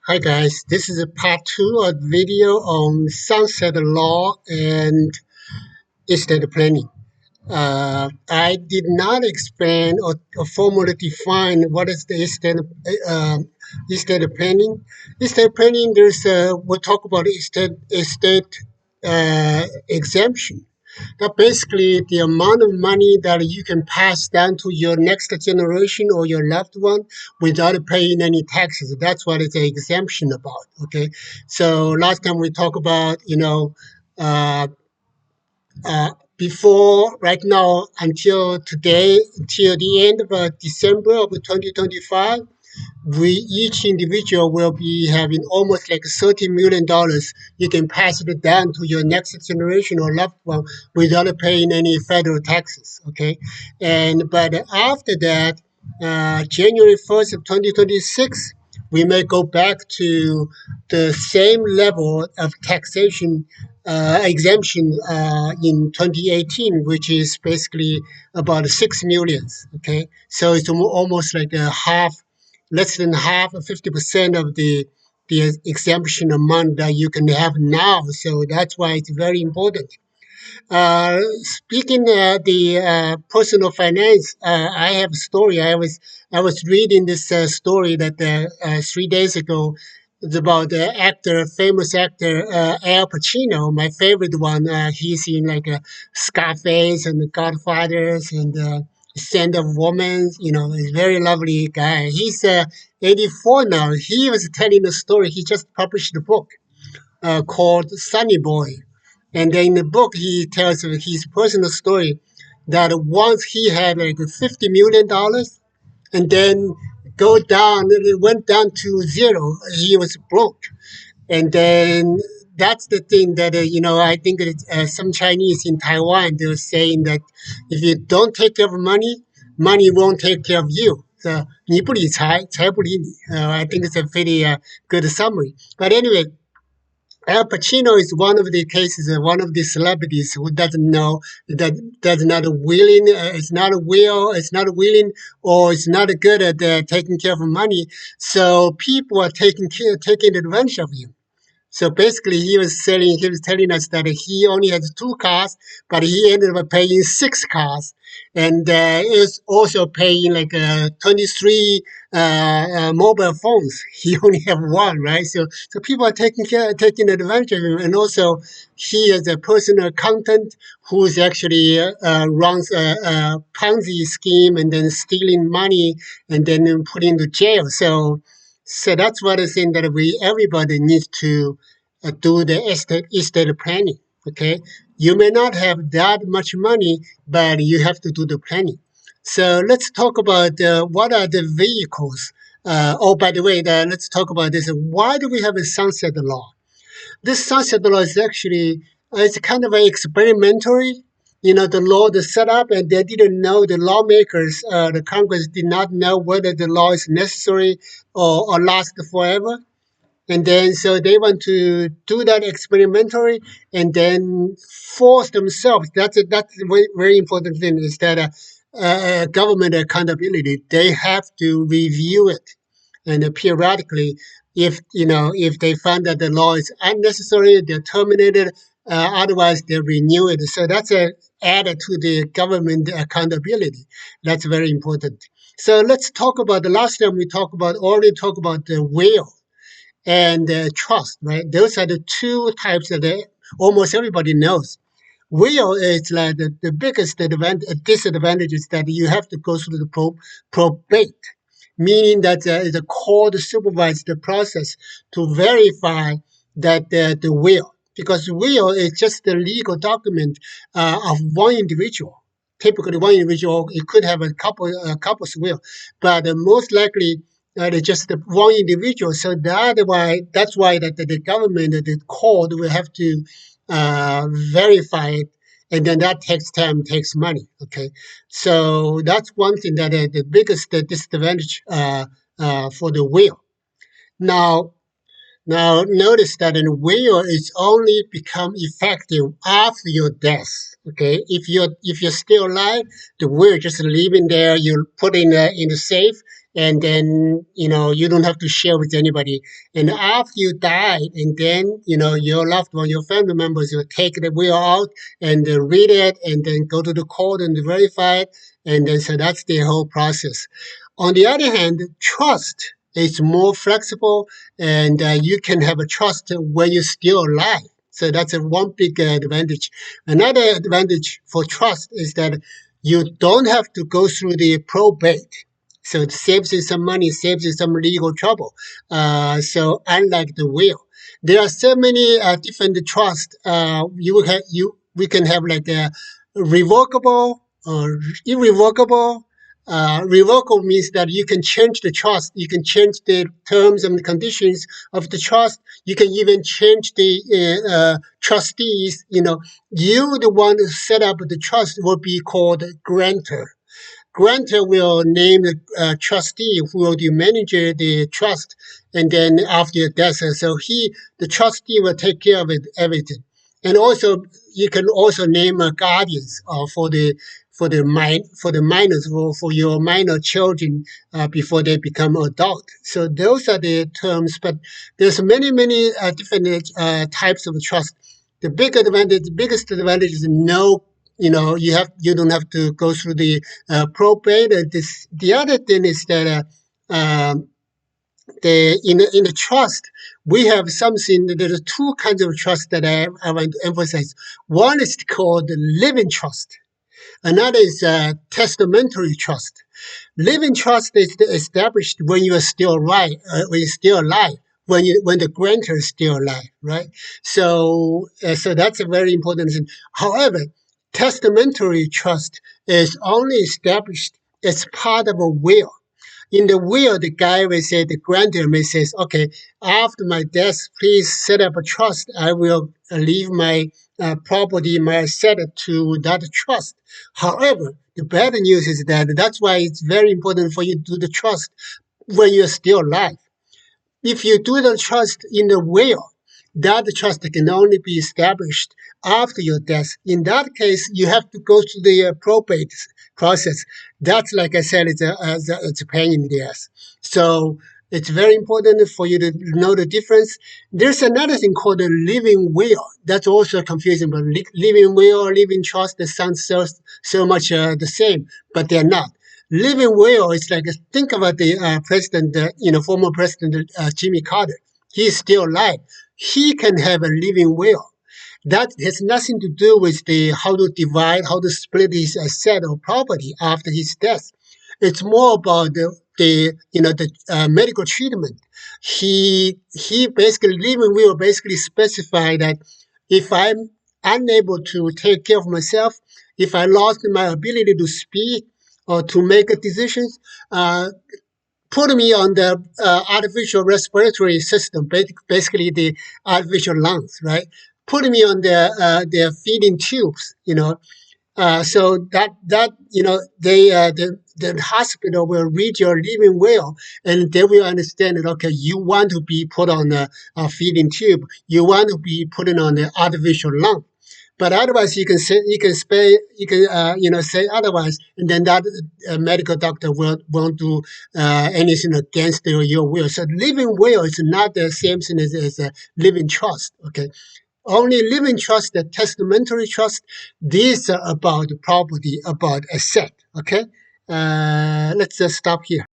Hi guys, this is a part two of video on sunset law and estate planning. I did not explain or formally define what is the estate planning. Estate planning, we'll talk about estate exemption. That basically the amount of money that you can pass down to your next generation or your loved one without paying any taxes. That's what it's an exemption about. Okay, so last time we talked about uh, before right now until today, until the end of December of 2025, we each individual will be having almost like $30 million. You can pass it down to your next generation or loved one without paying any federal taxes. Okay, and but after that, January 1st of 2026, we may go back to the same level of taxation exemption in 2018, which is basically about 6 millions. Okay, so it's almost like a half, less than half, 50% of the exemption amount that you can have now. So that's why it's very important. Speaking the personal finance, I have a story. I was reading this story that 3 days ago. It's about the actor, famous actor Al Pacino, my favorite one. He's in like Scarface and The Godfathers and Scent of Woman. He's a very lovely guy. He's 84 now. He was telling a story. He just published a book called Sunny Boy. And then in the book, he tells his personal story that once he had like $50 million and then it went down to zero. He was broke. And then that's the thing that, I think that some Chinese in Taiwan, they're saying that if you don't take care of money, money won't take care of you. So, 你不理财，财不理你. I think it's a pretty good summary. But anyway, Al Pacino is one of the cases, one of the celebrities who doesn't know that does not willing, is not will, is not willing, or is not good at taking care of money. So people are taking advantage of him. So basically, he was telling us that he only has two cars, but he ended up paying six cars, and is also paying like 23 mobile phones. He only have one, right? So people are taking advantage of him, and also he is a personal accountant who is actually runs a Ponzi scheme and then stealing money and then put into jail. So that's what I think that everybody needs to do the estate planning. Okay, you may not have that much money, but you have to do the planning. So let's talk about what are the vehicles. By the way, let's talk about this. Why do we have a sunset law? This sunset law is actually it's kind of an experimentary. The law is set up, and they didn't know, the lawmakers, the Congress did not know whether the law is necessary or last forever. And then so they want to do that experimentally and then force themselves. That's a very important thing, is that government accountability. They have to review it, and periodically, if they find that the law is unnecessary, they terminate it. Otherwise, they renew it. So that's a added to the government accountability. That's very important. So let's talk about the last time we already talked about the will and trust, right? Those are the two types that almost everybody knows. Will is like the biggest disadvantage is that you have to go through the probate, meaning that the court supervises the process to verify that the will, because will is just the legal document of one individual. Typically, one individual, it could have a couple's will, but most likely just one individual. So that's why that the government, the court will have to verify it, and then that takes time, takes money. Okay, so that's one thing that the biggest disadvantage for the will. Now, now notice that a will is only become effective after your death. Okay, if you're still alive, the will just living there. You put in the safe, and then you don't have to share with anybody. And after you die, and then your loved one, your family members will take the will out and read it, and then go to the court and verify it, and then so that's the whole process. On the other hand, trust is more flexible, and you can have a trust when you're still alive. So that's a one big advantage. Another advantage for trust is that you don't have to go through the probate. So it saves you some money, saves you some legal trouble. So unlike the will, there are so many different trusts. We can have like a revocable or irrevocable. Revocable means that you can change the trust, you can change the terms and conditions of the trust. You can even change the trustees. You, the one who set up the trust, will be called grantor. Grantor will name the trustee who will manage the trust, and then after your death, so the trustee, will take care of it, everything. And also, you can also name guardians for the minors, for your minor children before they become adult. So those are the terms, but there's many different types of trust. The biggest advantage is no, you don't have to go through the probate. The other thing is that in the trust, we have something. There are two kinds of trust that I want to emphasize. One is called living trust. Another is testamentary trust. Living trust is established when you are still alive, when the grantor is still alive, right? So that's a very important thing. However, testamentary trust is only established as part of a will. In the will, the guy will say, the grantor may say, okay, after my death, please set up a trust. I will leave my property, my asset to that trust. However, the bad news is that that's why it's very important for you to do the trust when you're still alive. If you do the trust in the will, that trust can only be established after your death. In that case, you have to go through the probate process. That's, like I said, it's a pain in the ass. So it's very important for you to know the difference. There's another thing called a living will. That's also confusing, but living will, living trust, that sounds so much the same, but they're not. Living will is like, think about the president, former president Jimmy Carter. He is still alive. He can have a living will. That has nothing to do with the how to divide, how to split his asset or property after his death. It's more about the medical treatment. He basically, living will basically specify that if I'm unable to take care of myself, if I lost my ability to speak or to make decisions, put me on the artificial respiratory system, basically the artificial lungs, right? Put me on their feeding tubes, so that the hospital will read your living will, and they will understand that, okay, you want to be put on a feeding tube, you want to be put on the artificial lung. But otherwise, you can say otherwise, and then that medical doctor won't do anything against your will. So living will is not the same thing as a living trust. Okay, only living trust, the testamentary trust, these are about property, about asset. Okay, let's just stop here.